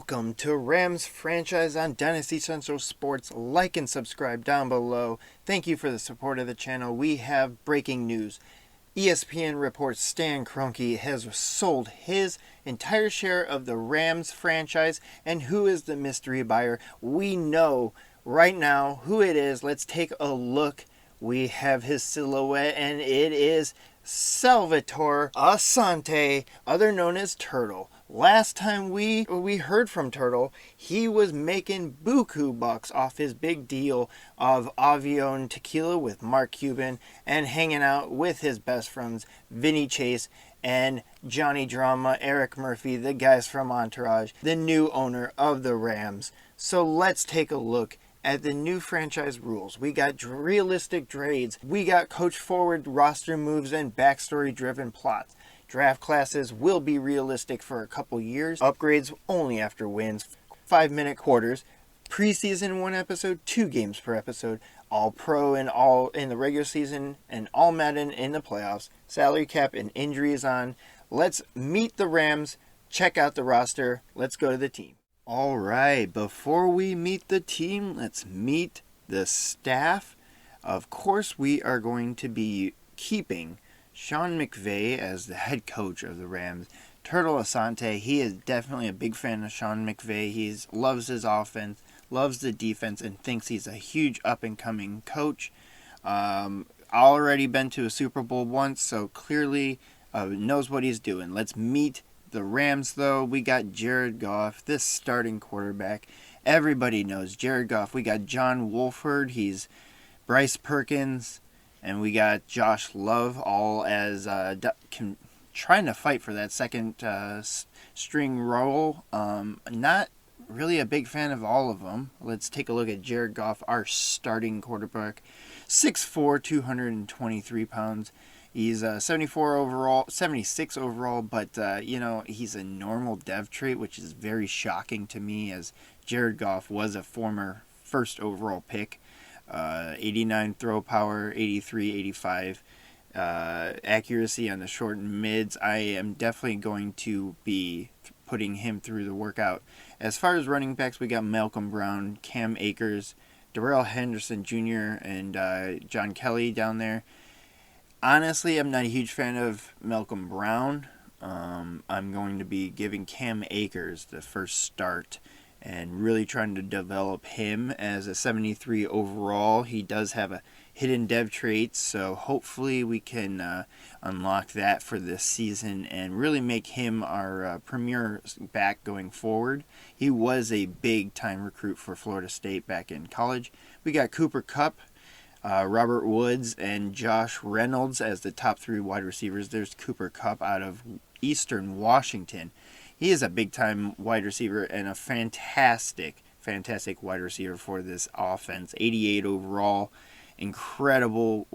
Welcome to Rams franchise on Dynasty Central Sports. Like and subscribe down below. Thank you for the support of the channel. We have breaking news. ESPN reports Stan Kroenke has sold his entire share of the Rams franchise. And who is the mystery buyer? We know right now who it is. Let's take a look. We have his silhouette, and it is Salvatore Asante, other known as Turtle. Last time we heard from Turtle, he was making buku bucks off his big deal of Avion Tequila with Mark Cuban and hanging out with his best friends Vinny Chase and Johnny Drama, Eric Murphy, the guys from Entourage, the new owner of the Rams. So let's take a look at the new franchise rules. We got realistic trades. We got coach forward roster moves and backstory driven plots. Draft classes will be realistic for a couple years. Upgrades only after wins. 5-minute quarters. Preseason 1 episode, 2 games per episode. All pro and all in the regular season and all Madden in the playoffs. Salary cap and injuries on. Let's meet the Rams. Check out the roster. Let's go to the team. All right, before we meet the team, let's meet the staff. Of course, we are going to be keeping Sean McVay as the head coach of the Rams. Turtle Asante, he is definitely a big fan of Sean McVay. He loves his offense, loves the defense, and thinks he's a huge up-and-coming coach. Already been to a Super Bowl once, so clearly knows what he's doing. Let's meet the Rams, though. We got Jared Goff, this starting quarterback. Everybody knows Jared Goff. We got John Wolford. He's Bryce Perkins. And we got Josh Love, all as trying to fight for that second string role. Not really a big fan of all of them. Let's take a look at Jared Goff, our starting quarterback. 6'4", 223 pounds. He's 76 overall, but, he's a normal dev trait, which is very shocking to me, as Jared Goff was a former first overall pick. 89 throw power, 83, 85 accuracy on the short and mids. I am definitely going to be putting him through the workout. As far as running backs, we got Malcolm Brown, Cam Akers, Darrell Henderson Jr., and John Kelly down there. Honestly, I'm not a huge fan of Malcolm Brown. I'm going to be giving Cam Akers the first start and really trying to develop him as a 73 overall. He does have a hidden dev trait, so hopefully we can unlock that for this season and really make him our premier back going forward. He was a big-time recruit for Florida State back in college. We got Cooper Kupp, Robert Woods, and Josh Reynolds as the top 3 wide receivers. There's Cooper Kupp out of Eastern Washington. He is a big-time wide receiver and a fantastic wide receiver for this offense. 88 overall, incredible,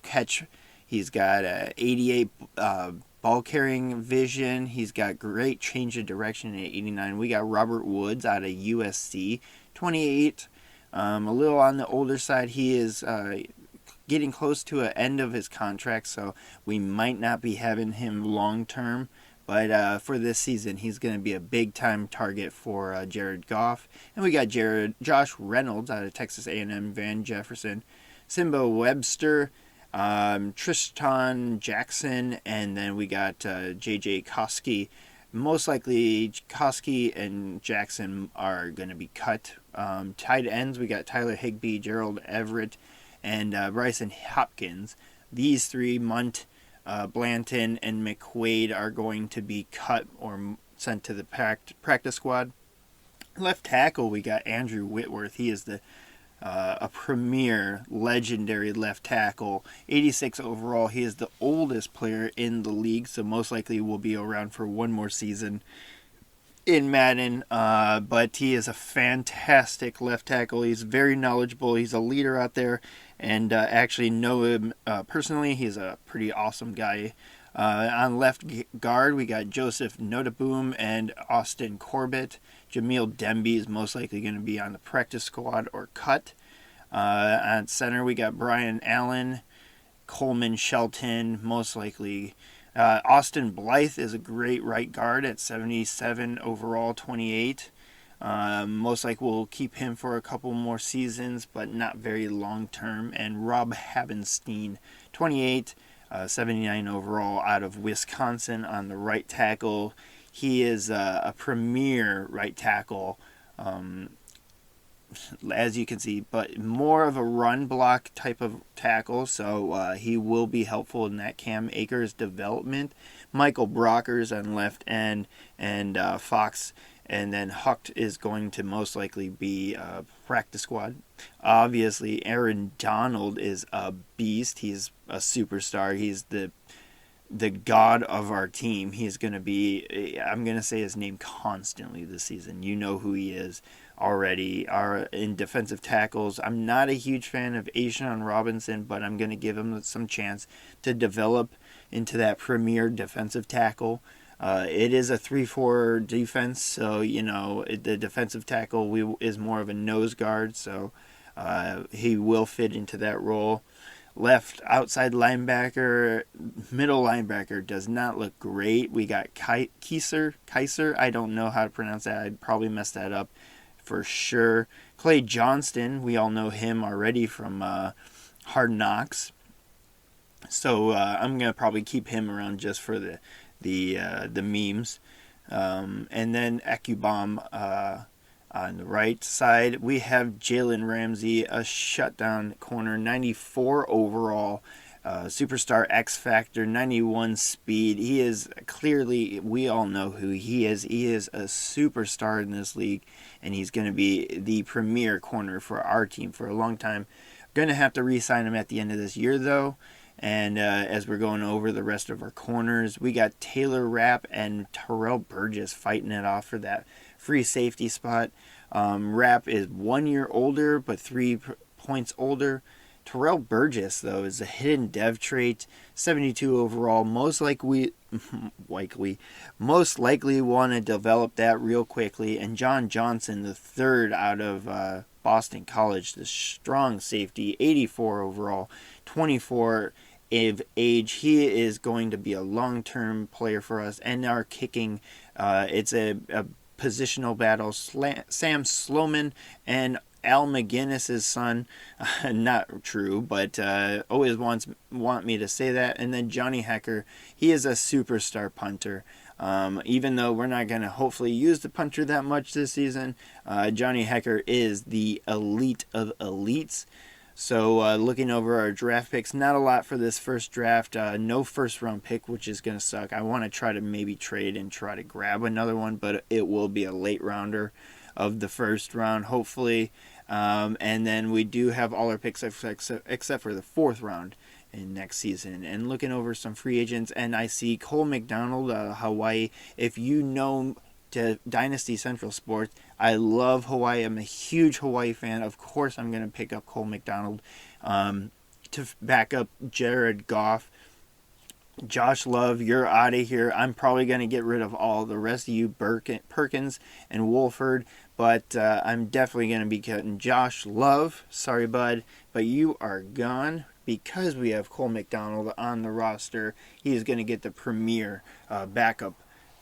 catch. He's got 88 ball-carrying vision. He's got great change of direction at 89. We got Robert Woods out of USC, 28. A little on the older side. He is getting close to an end of his contract, so we might not be having him long-term. But for this season, he's going to be a big-time target for Jared Goff. And we got Josh Reynolds out of Texas A&M, Van Jefferson, Simba Webster, Tristan Jackson, and then we got J.J. Koski. Most likely, Koski and Jackson are going to be cut. Tight ends, we got Tyler Higbee, Gerald Everett, and Bryson Hopkins. These 3, Munt, Blanton, and McQuaid, are going to be cut or sent to the practice squad. Left tackle, we got Andrew Whitworth. He is a premier, legendary left tackle. 86 overall. He is the oldest player in the league, so most likely will be around for one more season in Madden. But he is a fantastic left tackle. He's very knowledgeable. He's a leader out there, and actually know him personally. He's a pretty awesome guy. On left guard, we got Joseph Notaboom and Austin Corbett. Jamil Demby is most likely going to be on the practice squad or cut. On center, we got Brian Allen, Coleman Shelton, most likely Austin Blythe is a great right guard at 77 overall, 28. Most likely we'll keep him for a couple more seasons, but not very long term. And Rob Habenstein, 28, 79 overall, out of Wisconsin on the right tackle. He is a premier right tackle, as you can see, but more of a run block type of tackle, so he will be helpful in that Cam Akers development. Michael Brockers on left end, and Fox, and then Hucht is going to most likely be practice squad. Obviously, Aaron Donald is a beast. He's a superstar. He's the god of our team. He's going to be, I'm going to say his name constantly this season. You know who he is already. In defensive tackles, I'm not a huge fan of Ashawn Robinson, but I'm going to give him some chance to develop into that premier defensive tackle. It is a 3-4 defense, so, the defensive tackle is more of a nose guard, so he will fit into that role. Left outside linebacker, middle linebacker does not look great. We got Kaiser. I don't know how to pronounce that. I'd probably mess that up for sure. Clay Johnston, we all know him already from Hard Knocks. So I'm gonna probably keep him around just for the memes. And then Akubom. On the right side, we have Jalen Ramsey, a shutdown corner, 94 overall, superstar X Factor, 91 speed. He is clearly, we all know who he is. He is a superstar in this league, and he's going to be the premier corner for our team for a long time. Going to have to re-sign him at the end of this year, though. And as we're going over the rest of our corners, we got Taylor Rapp and Terrell Burgess fighting it off for that free safety spot. Rapp is 1 year older, but 3 points older. Terrell Burgess, though, is a hidden dev trait, 72 overall. Most likely want to develop that real quickly. And John Johnson, the third out of Boston College, the strong safety, 84 overall, 24 of age. He is going to be a long-term player for us. And our kicking, it's a positional battle. Sam Sloman and Al McGinnis's son. Not true, but always want me to say that. And then Johnny Hecker, he is a superstar punter. Even though we're not going to hopefully use the punter that much this season, Johnny Hecker is the elite of elites. So looking over our draft picks, not a lot for this first draft. No first round pick, which is going to suck. I want to try to maybe trade and try to grab another one, but it will be a late rounder of the first round, hopefully. And then we do have all our picks except for the fourth round in next season. And looking over some free agents, and I see Cole McDonald, Hawaii. If you know to Dynasty Central Sports, I love Hawaii. I'm a huge Hawaii fan. Of course, I'm going to pick up Cole McDonald to back up Jared Goff. Josh Love, you're out of here. I'm probably going to get rid of all the rest of you, Perkins and Wolford, but I'm definitely going to be cutting Josh Love. Sorry, bud, but you are gone. Because we have Cole McDonald on the roster, he is going to get the premier backup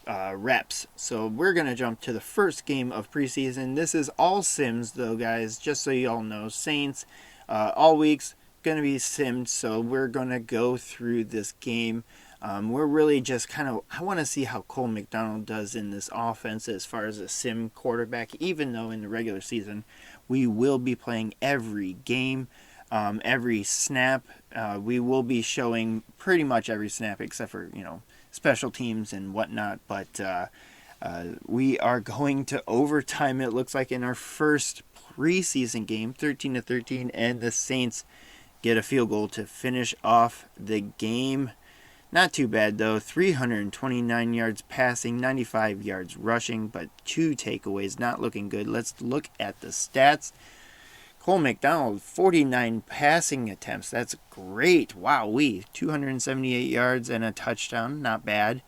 reps. So we're going to jump to the first game of preseason. This is all sims, though, guys, just so you all know. Saints, all weeks, going to be simmed, so we're going to go through this game. We're really just I want to see how Cole McDonald does in this offense as far as a sim quarterback, even though in the regular season we will be playing every game. Every snap, we will be showing pretty much every snap except for, special teams and whatnot. But we are going to overtime, it looks like, in our first preseason game, 13-13, and the Saints get a field goal to finish off the game. Not too bad, though. 329 yards passing, 95 yards rushing, but 2 takeaways. Not looking good. Let's look at the stats. Cole McDonald, 49 passing attempts. That's great. Wowee. 278 yards and a touchdown. Not bad.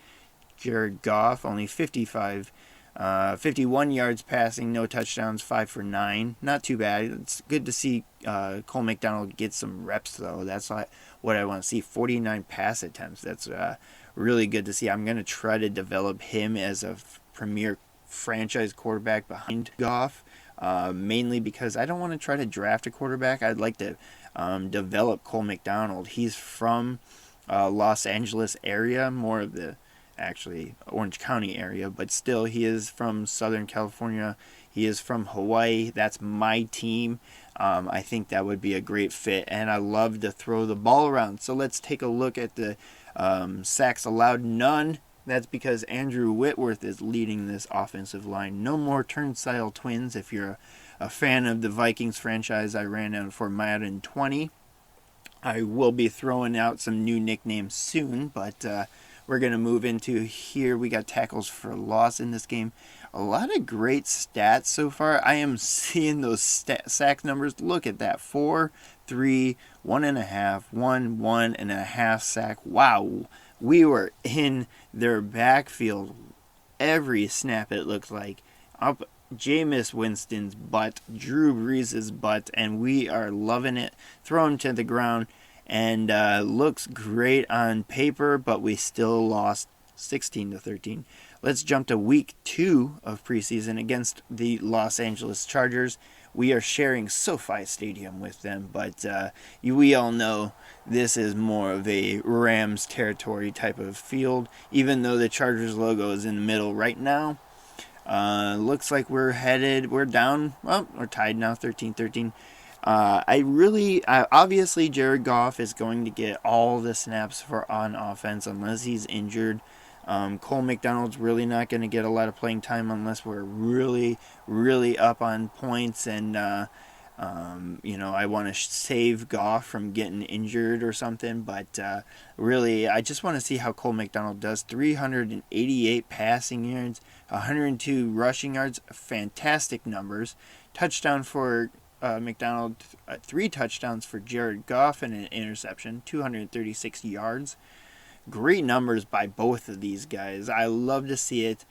Jared Goff, only 55 51 yards passing, no touchdowns, 5 for 9. Not too bad. It's good to see Cole McDonald get some reps, though. That's what I want to see. 49 pass attempts. That's really good to see. I'm going to try to develop him as a premier franchise quarterback behind Goff, mainly because I don't want to try to draft a quarterback. I'd like to develop Cole McDonald. He's from Los Angeles area, more of the actually Orange County area, but still he is from Southern California. He is from Hawaii. That's my team. I think that would be a great fit, and I love to throw the ball around. So let's take a look at the sacks allowed. None. That's because Andrew Whitworth is leading this offensive line. No more turnstile twins. If you're a fan of the Vikings franchise I ran out for Madden 20, I will be throwing out some new nicknames soon, but we're going to move into here. We got tackles for loss in this game. A lot of great stats so far. I am seeing those sack numbers. Look at that. 4, 3, 1.5, 1, 1.5 sack. Wow. We were in their backfield every snap, it looked like. Up Jameis Winston's butt, Drew Brees' butt, and we are loving it. Throw him to the ground. And looks great on paper, but we still lost 16-13. Let's jump to week 2 of preseason against the Los Angeles Chargers. We are sharing SoFi Stadium with them, but we all know this is more of a Rams territory type of field, even though the Chargers logo is in the middle right now. Looks like we're down, well, we're tied now, 13-13. Obviously Jared Goff is going to get all the snaps on offense unless he's injured. Cole McDonald's really not going to get a lot of playing time unless we're really, really up on points. And, I want to save Goff from getting injured or something. But really, I just want to see how Cole McDonald does. 388 passing yards, 102 rushing yards, fantastic numbers. Touchdown for McDonald, 3 touchdowns for Jared Goff and an interception, 236 yards. Great numbers by both of these guys. I love to see it.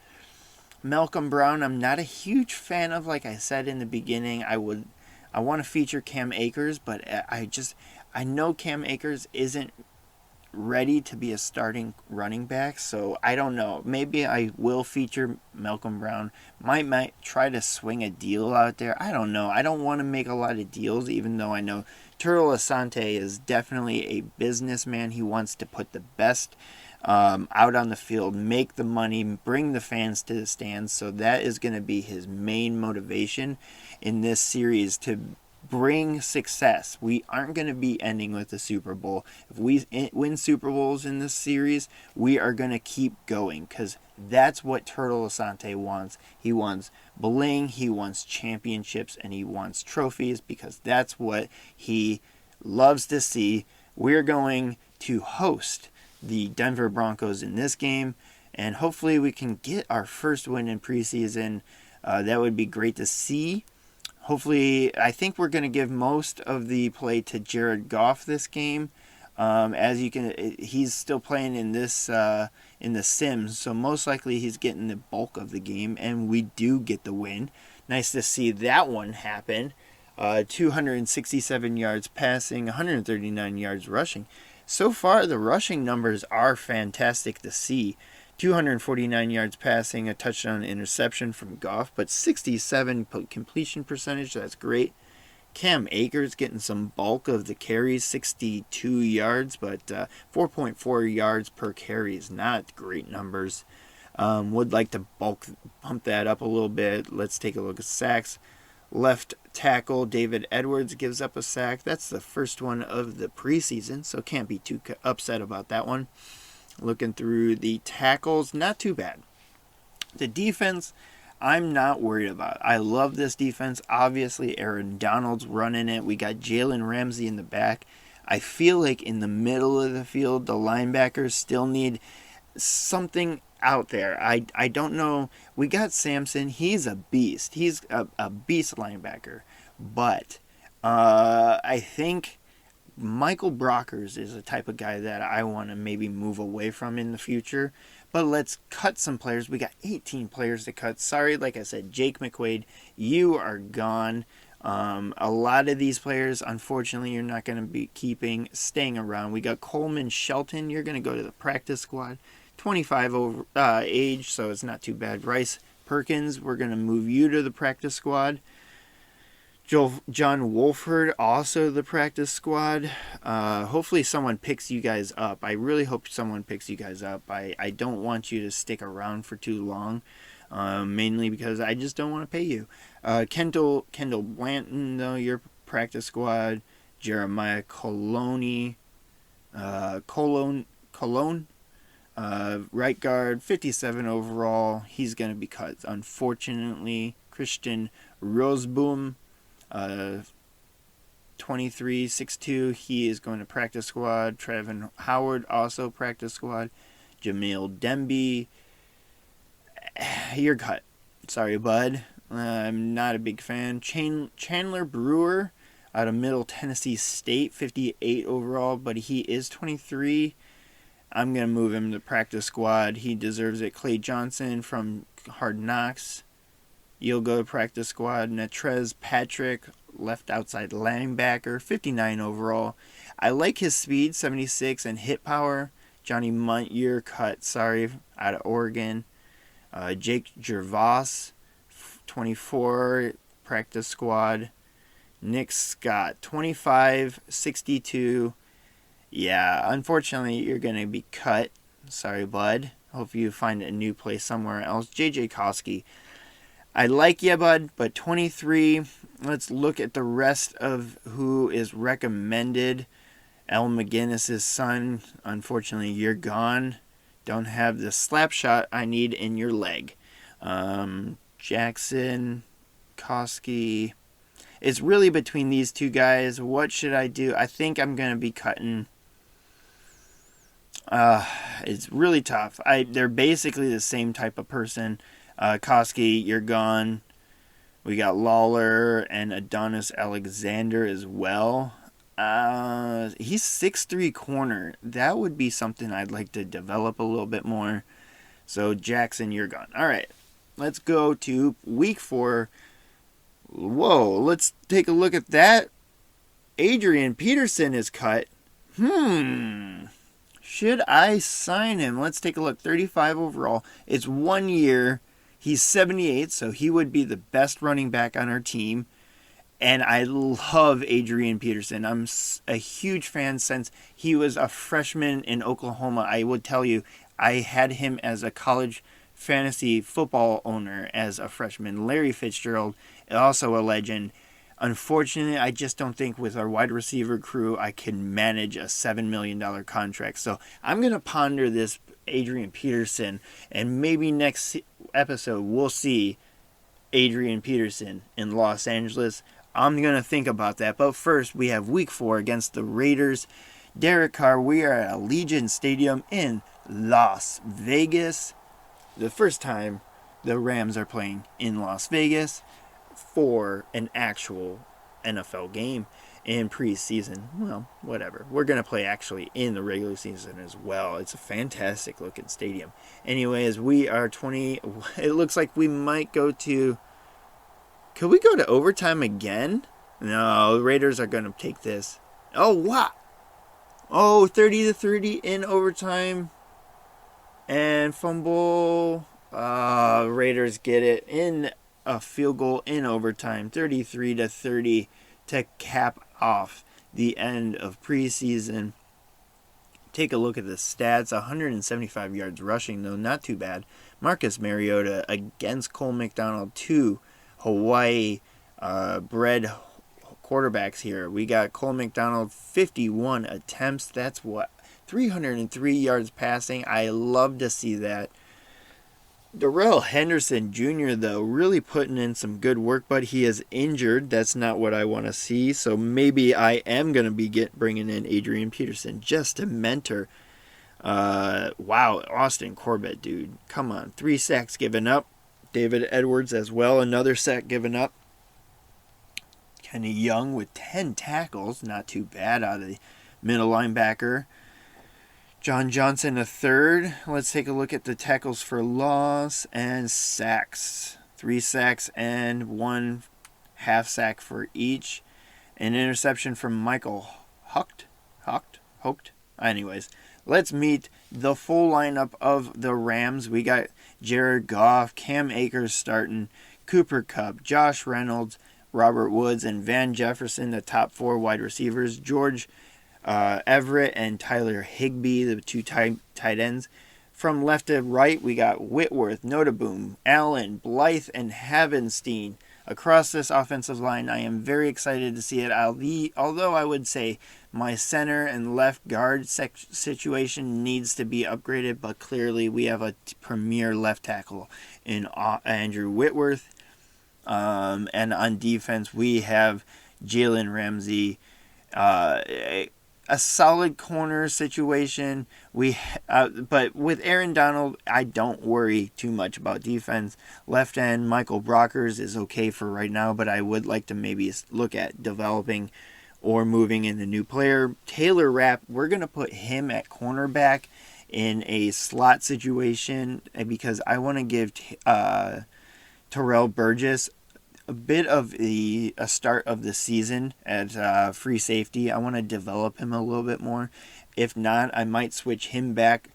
Malcolm Brown, I'm not a huge fan of, like I said in the beginning. I want to feature Cam Akers, but I know Cam Akers isn't ready to be a starting running back, so I don't know. Maybe I will feature Malcolm Brown. Might try to swing a deal out there. I don't know. I don't want to make a lot of deals, even though I know Turtle Asante is definitely a businessman. He wants to put the best out on the field, make the money, bring the fans to the stands. So that is going to be his main motivation in this series, to bring success. We aren't going to be ending with the Super Bowl. If we win Super Bowls in this series, we are going to keep going, because that's what Turtle Asante wants. He wants bling, he wants championships, and he wants trophies, because that's what he loves to see. We're going to host the Denver Broncos in this game, and hopefully we can get our first win in preseason. That would be great to see. Hopefully, I think we're going to give most of the play to Jared Goff this game. As you can, he's still playing in this in the Sims, so most likely he's getting the bulk of the game, and we do get the win. Nice to see that one happen. 267 yards passing, 139 yards rushing. So far, the rushing numbers are fantastic to see. 249 yards passing, a touchdown interception from Goff, but 67 completion percentage, that's great. Cam Akers getting some bulk of the carries, 62 yards, but 4.4 yards per carry is not great numbers. Would like to bump that up a little bit. Let's take a look at sacks. Left tackle David Edwards gives up a sack. That's the first one of the preseason, so can't be too upset about that one. Looking through the tackles, not too bad. The defense, I'm not worried about. I love this defense. Obviously, Aaron Donald's running it. We got Jalen Ramsey in the back. I feel like in the middle of the field, the linebackers still need something out there. I don't know. We got Sampson. He's a beast. He's a beast linebacker. But I think Michael Brockers is a type of guy that I want to maybe move away from in the future. But let's cut some players. We got 18 players to cut. Sorry, like I said, Jake McQuaid, you are gone. A lot of these players, unfortunately, you're not going to be staying around. We got Coleman Shelton. You're going to go to the practice squad. 25 over age, so it's not too bad. Bryce Perkins, we're going to move you to the practice squad. John Wolford, also the practice squad. Hopefully someone picks you guys up. I really hope someone picks you guys up. I don't want you to stick around for too long, mainly because I just don't want to pay you. Kendall Blanton, though, your practice squad. Jeremiah Coloni, Cologne, right guard, 57 overall. He's going to be cut, unfortunately. Christian Roseboom, 23, 6'2", he is going to practice squad. Trevin Howard, also practice squad. Jamil Demby, you're cut. Sorry, bud. I'm not a big fan. Chandler Brewer, out of Middle Tennessee State, 58 overall, but he is 23. I'm going to move him to practice squad. He deserves it. Clay Johnson from Hard Knocks, you'll go to practice squad. Natrez Patrick, left outside linebacker, 59 overall. I like his speed, 76, and hit power. Johnny Munt, you're cut. Sorry, out of Oregon. Jake Gervais, 24, practice squad. Nick Scott, 25, 62. Yeah, unfortunately, you're going to be cut. Sorry, bud. Hope you find a new place somewhere else. JJ Koski, I like you, bud, but 23. Let's look at the rest of who is recommended. Al McGinnis' son, unfortunately, you're gone. Don't have the slap shot I need in your leg. Jackson, Koski. It's really between these two guys. What should I do? I think I'm going to be cutting. It's really tough. They're basically the same type of person. Koski, you're gone. We got Lawler and Adonis Alexander as well. He's 6'3" corner. That would be something I'd like to develop a little bit more. So, Jackson, you're gone. All right, let's go to week 4. Whoa, let's take a look at that. Adrian Peterson is cut. Should I sign him? Let's take a look. 35 overall. It's 1 year. He's 78, so he would be the best running back on our team. And I love Adrian Peterson. I'm a huge fan since he was a freshman in Oklahoma. I would tell you, I had him as a college fantasy football owner as a freshman. Larry Fitzgerald, also a legend. Unfortunately, I just don't think with our wide receiver crew I can manage a $7 million contract. So I'm going to ponder this Adrian Peterson, and maybe next episode we'll see Adrian Peterson in Los Angeles. I'm going to think about that. But first, we have week 4 against the Raiders. Derek Carr, we are at Allegiant Stadium in Las Vegas. The first time the Rams are playing in Las Vegas for an actual NFL game in preseason. Well, whatever. We're going to play actually in the regular season as well. It's a fantastic looking stadium. Anyways, we are 20. It looks like we might go to... Could we go to overtime again? No, the Raiders are going to take this. Oh, wow. Oh, 30-30 in overtime. And fumble. Raiders get it in a field goal in overtime. 33-30 to cap off the end of preseason. Take a look at the stats. 175 yards rushing, though. Not too bad. Marcus Mariota against Cole McDonald. 2 Hawaii bred quarterbacks here. We got Cole McDonald, 51 attempts. That's what? 303 yards passing. I love to see that. Darrell Henderson Jr., though, really putting in some good work, but he is injured. That's not what I want to see. So maybe I am going to be bringing in Adrian Peterson just to mentor. Wow, Austin Corbett, dude. Come on. 3 sacks given up. David Edwards as well. Another sack given up. Kenny Young with 10 tackles, not too bad out of the middle linebacker. John Johnson, a third. Let's take a look at the tackles for loss and sacks. 3 sacks and 1 half sack for each. An interception from Michael Hocht. Anyways, let's meet the full lineup of the Rams. We got Jared Goff, Cam Akers starting, Cooper Kupp, Josh Reynolds, Robert Woods, and Van Jefferson, the top 4 wide receivers. George Everett and Tyler Higbee, the 2 tight ends. From left to right, we got Whitworth, Notaboom, Allen, Blythe, and Havenstein. Across this offensive line, I am very excited to see it. Although I would say my center and left guard situation needs to be upgraded, but clearly we have a premier left tackle in Andrew Whitworth. And on defense, we have Jalen Ramsey, a solid corner situation. But with Aaron Donald, I don't worry too much about defense. Left end, Michael Brockers is okay for right now, but I would like to maybe look at developing or moving in a new player. Taylor Rapp, we're going to put him at cornerback in a slot situation because I want to give Terrell Burgess a bit of a start of the season at free safety. I want to develop him a little bit more. If not, I might switch him back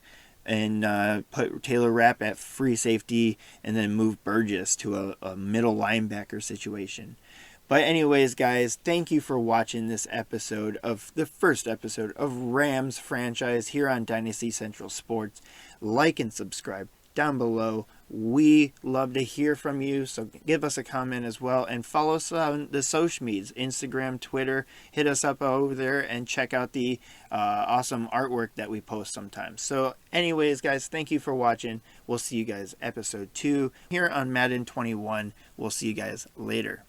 and put Taylor Rapp at free safety and then move Burgess to a middle linebacker situation. But anyways, guys, thank you for watching this episode of the first episode of Rams franchise here on Dynasty Central Sports. Like and subscribe down below. We love to hear from you, so give us a comment as well, and follow us on the Soc Meds, Instagram, Twitter. Hit us up over there and check out the awesome artwork that we post sometimes. So anyways, guys, thank you for watching. We'll see you guys episode 2 here on Madden 21. We'll see you guys later.